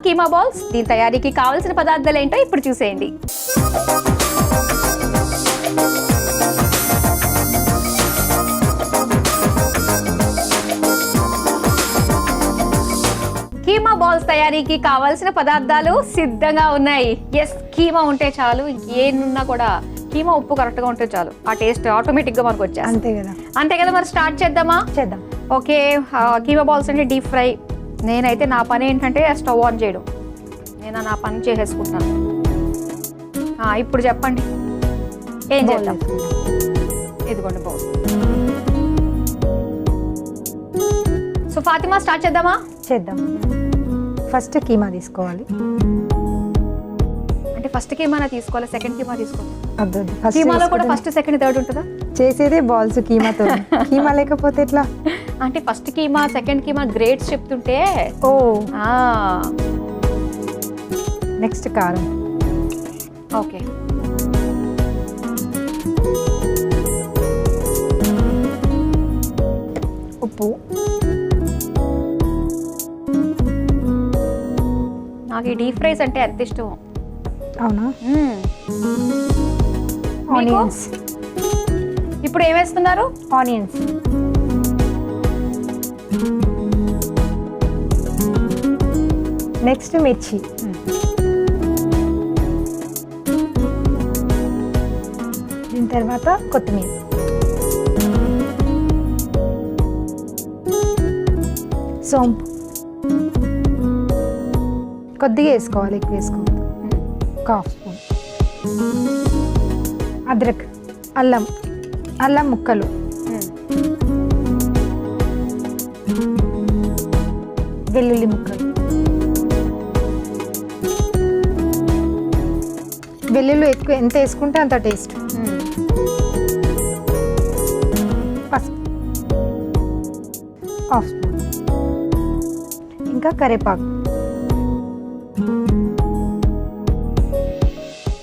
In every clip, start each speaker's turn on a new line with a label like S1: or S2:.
S1: Keema balls. దీని తయారీకి కావాల్సిన పదార్థాలు ఏంటో ఇప్పుడు చూసేయండి. కీమా బాల్స్ తయారీకి కావాల్సిన పదార్థాలు సిద్ధంగా ఉన్నాయి. ఎస్, కీమా ఉంటే చాలు, ఇంకేమున్నా కూడా కీమా ఉప్పు కరెక్ట్గా ఉంటే చాలు, ఆ టేస్ట్ ఆటోమేటిక్గా మనకు వచ్చేస్తుంది. అంతే కదా. మరి స్టార్ట్ చేద్దాం. ఓకే, కీమా బాల్స్ అంటే డీప్ ఫ్రై. నేనైతే నా పని ఏంటంటే స్టవ్ ఆన్ చేయడం, నేను నా పని చేసేసుకుంటాను. ఇప్పుడు చెప్పండి ఏం చేద్దాం. ఇదిగోండి బౌల్. సో ఫాతిమా స్టార్ట్ చేద్దామా?
S2: చేద్దాం. ఫస్ట్ కీమా తీసుకోవాలి.
S1: అంటే ఫస్ట్ కీమా తీసుకోవాలి, సెకండ్ కీమా తీసుకోవాలి?
S2: ఫస్ట్
S1: కీమాలో కూడా ఫస్ట్ సెకండ్ థర్డ్ ఉంటుందా?
S2: చేసేదే బాల్స్ కీమాతో. కీమా లేకపోతే ఎట్లా?
S1: అంటే first keema second keema grades చెప్తుంటే.
S2: ఓ,
S1: నెక్స్ట్ కారం. ఓకే,
S2: ఉప్పు.
S1: నాకు ఈ డీప్ ఫ్రైస్ అంటే ఎంత ఇష్టం.
S2: అవునా? ఆనియన్స్.
S1: ఇప్పుడు ఏం వేస్తున్నారు?
S2: ఆనియన్స్. నెక్స్ట్ మిర్చి. దీని తర్వాత కొత్తిమీర. సోంపు కొద్దిగా వేసుకోవాలి, ఎక్కువ వేసుకోవాలి. ఒక హాఫ్ స్పూన్. అద్రక్, అల్లం, అల్లం ముక్కలు. వెల్లుల్లి ముక్కలు. వెల్లుల్లి ఎక్కువ ఎంత వేసుకుంటే అంత టేస్ట్. పసుపు హాఫ్ స్పూన్. ఇంకా కరివేపాకు.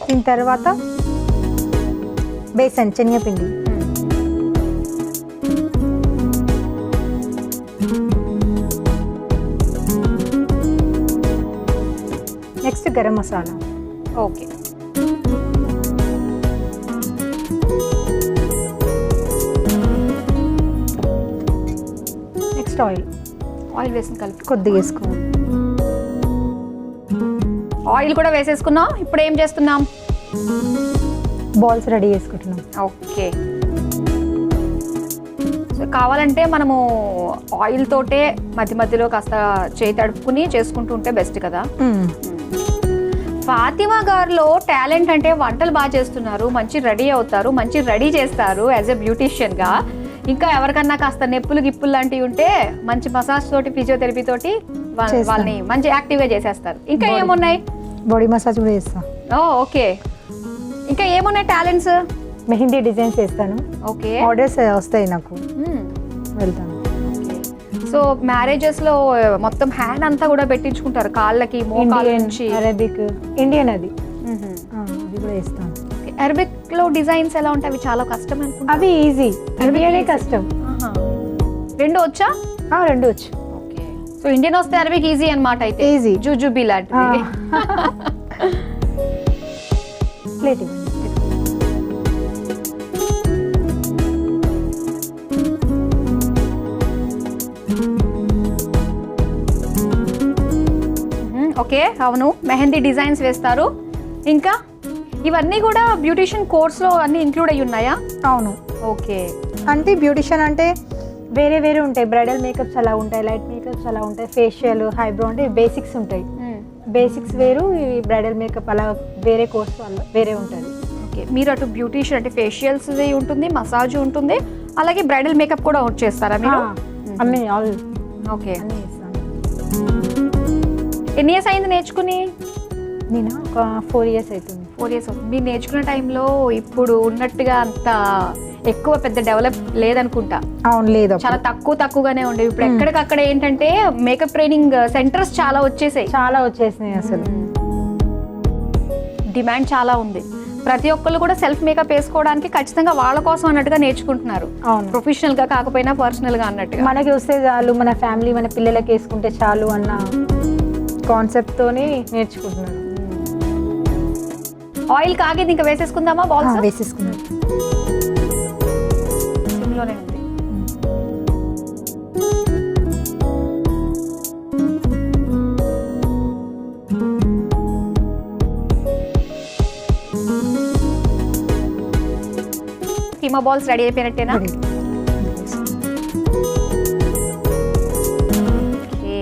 S2: దీని తర్వాత బేసన్, శనగపిండి. Next garam masala.
S1: Okay,
S2: next oil.
S1: Oil వేసిన కలిపి
S2: కొద్దిగా వేసుకోవాలి.
S1: ఆయిల్ కూడా వేసేసుకున్నాం. ఇప్పుడు ఏం చేస్తున్నాం?
S2: బాల్స్ రెడీ చేసుకుంటున్నాం.
S1: ఓకే, సో కావాలంటే మనము ఆయిల్ తోటే మధ్య మధ్యలో కాస్త చేయి తడుపుకుని చేసుకుంటూ ఉంటే బెస్ట్ కదా. ఫాతిమా గారిలో టాలెంట్ అంటే వంటలు బాగా చేస్తున్నారు, మంచి రెడీ అవుతారు, మంచి రెడీ చేస్తారు యాజ్ ఎ బ్యూటీషియన్ గా. ఇంకా ఎవరికన్నా కాస్త నెప్పులు గిప్పులు లాంటివి ఉంటే మంచి మసాజ్ తోటి, ఫిజియోథెరపీ తోటి వాళ్ళని మంచి యాక్టివ్గా చేసేస్తారు. ఇంకా ఏమున్నాయి?
S2: బాడీ మసాజ్ కూడా చేస్తా.
S1: ఓకే, ఇంకా ఏమున్నాయి టాలెంట్స్?
S2: మెహందీ డిజైన్స్ వేస్తాను.
S1: ఓకే,
S2: ఆర్డర్స్ వస్తాయి నాకు, వెళ్తాను.
S1: సో మ్యారేజెస్ లో మొత్తం హ్యాండ్ అంతా కూడా పెట్టించుకుంటారు, కాళ్ళకి, మోకాళ్ళ నుంచి.
S2: అరబిక్, ఇండియన్ అది కూడా వేస్తాను.
S1: అరబిక్ లో డిజైన్స్ ఎలా ఉంటాయి? అవి చాలా కష్టం అనుకుంటా.
S2: అవి ఈజీ, ఇండియనే కష్టం.
S1: రెండు వచ్చా?
S2: రెండు వచ్చు.
S1: ఓకే, సో ఇండియన్ వస్తే అరబిక్ ఈజీ అన్నమాట. అయితే
S2: ఈజీ.
S1: జుజుబీ లాంటిది.
S2: ప్లేట్ ఇవ్వండి.
S1: ఓకే, అవును, మెహందీ డిజైన్స్ వేస్తారు. ఇంకా ఇవన్నీ కూడా బ్యూటిషియన్ కోర్స్ లో అన్ని ఇంక్లూడ్ అయ్యి ఉన్నాయా?
S2: అవును.
S1: ఓకే,
S2: అంటే బ్యూటిషియన్ అంటే వేరే వేరే ఉంటాయి. బ్రైడల్ మేకప్స్ అలా ఉంటాయి, లైట్ మేకప్స్ అలా ఉంటాయి, ఫేషియల్, హైబ్రో అంటే బేసిక్స్ ఉంటాయి. బేసిక్స్ వేరు, ఇవి బ్రైడల్ మేకప్ అలా వేరే కోర్స్ వల్ల వేరే ఉంటుంది.
S1: ఓకే, మీరు అటు బ్యూటిషియన్ అంటే ఫేషియల్స్ ఉంటుంది, మసాజ్ ఉంటుంది, అలాగే బ్రైడల్ మేకప్ కూడా చేస్తారా మీరు?
S2: అన్నీ ఆల్.
S1: ఓకే,
S2: అన్నీ చేస్తాను.
S1: ఎన్ని ఇయర్స్ అయింది నేర్చుకుని?
S2: నేను ఒక 4 years అవుతుంది.
S1: 4 years అవుతుంది. మీరు నేర్చుకున్న టైంలో ఇప్పుడు ఉన్నట్టుగా అంత ఎక్కువ పెద్ద డెవలప్ లేదనుకుంటా.
S2: అవును, లేదు,
S1: చాలా తక్కువగానే ఉండేవి. ఇప్పుడు ఎక్కడికక్కడ ఏంటంటే మేకప్ ట్రైనింగ్ సెంటర్స్ చాలా వచ్చేసాయి.
S2: అసలు
S1: డిమాండ్ చాలా ఉంది. ప్రతి ఒక్కళ్ళు కూడా సెల్ఫ్ మేకప్ వేసుకోవడానికి ఖచ్చితంగా వాళ్ళ కోసం అన్నట్టుగా నేర్చుకుంటున్నారు. ప్రొఫెషనల్ గా కాకపోయినా పర్సనల్ గా అన్నట్టుగా.
S2: మనకి వస్తే చాలు, మన ఫ్యామిలీ మన పిల్లలకి వేసుకుంటే చాలు అన్న కాన్సెప్ట్తోనే నేర్చుకుంటున్నాను.
S1: ఆయిల్ కాగేది ఇంకా వేసేసుకుందామా బాల్స్?
S2: వేసేసుకున్నాను.
S1: సిమ్లోనే ఉంది. కీమా బాల్స్ రెడీ అయిపోయినట్టేనా? ఓకే.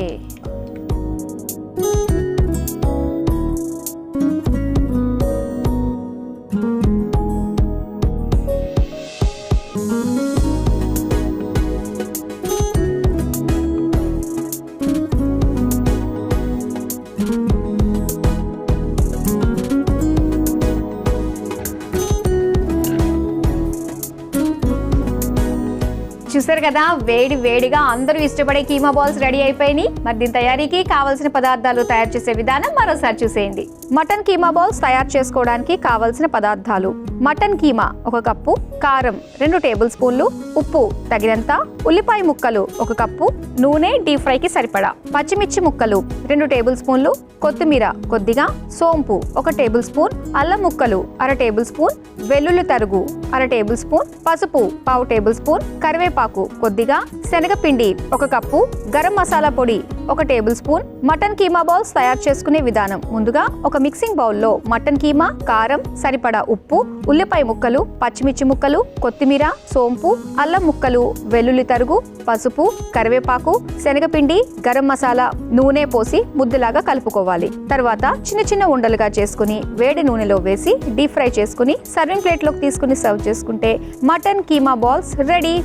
S1: చూసారు కదా, వేడి వేడిగా అందరూ ఇష్టపడే కీమా బాల్స్ రెడీ అయిపోయినాయి. మరి దీని తయారీకి కావాల్సిన పదార్థాలు తయారు చేసే విధానం మరోసారి చూసేయండి. మటన్ కీమా బాల్స్ తయారు చేసుకోవడానికి కావాల్సిన పదార్థాలు: మటన్ కీమా 1 కప్పు, కారం 2 టేబుల్ స్పూన్లు, ఉప్పు తగినంత, ఉల్లిపాయ ముక్కలు 1 కప్పు, నూనె డీప్ ఫ్రైకి సరిపడా, పచ్చిమిర్చి ముక్కలు 2 టేబుల్ స్పూన్లు, కొత్తిమీర కొద్దిగా, సోంపు 1 టేబుల్ స్పూన్, అల్లం ముక్కలు 1/2 టేబుల్ స్పూన్, వెల్లుల్లి తరుగు 1/2 టేబుల్ స్పూన్, పసుపు 1/2 టేబుల్ స్పూన్, కరివేపాకు కొద్దిగా, శనగపిండి 1 కప్పు, గరం మసాలా పొడి 1 table spoon. Mutton keema balls తయారు చేసుకునే విధానం: ముందుగా ఒక మిక్సింగ్ బౌల్లో మటన్ కీమా, కారం, సరిపడా ఉప్పు, ఉల్లిపాయ ముక్కలు, పచ్చిమిర్చి ముక్కలు, కొత్తిమీర, సోంపు, అల్లం ముక్కలు, వెల్లుల్లి తరుగు, పసుపు, కరివేపాకు, శనగపిండి, గరం మసాలా, నూనె పోసి ముద్దలాగా కలుపుకోవాలి. తర్వాత చిన్న చిన్న ఉండలుగా చేసుకుని వేడి నూనెలో వేసి డీప్ ఫ్రై చేసుకుని సర్వింగ్ ప్లేట్లోకి తీసుకుని సర్వ్ చేసుకుంటే మటన్ కీమా బాల్స్ రెడీ.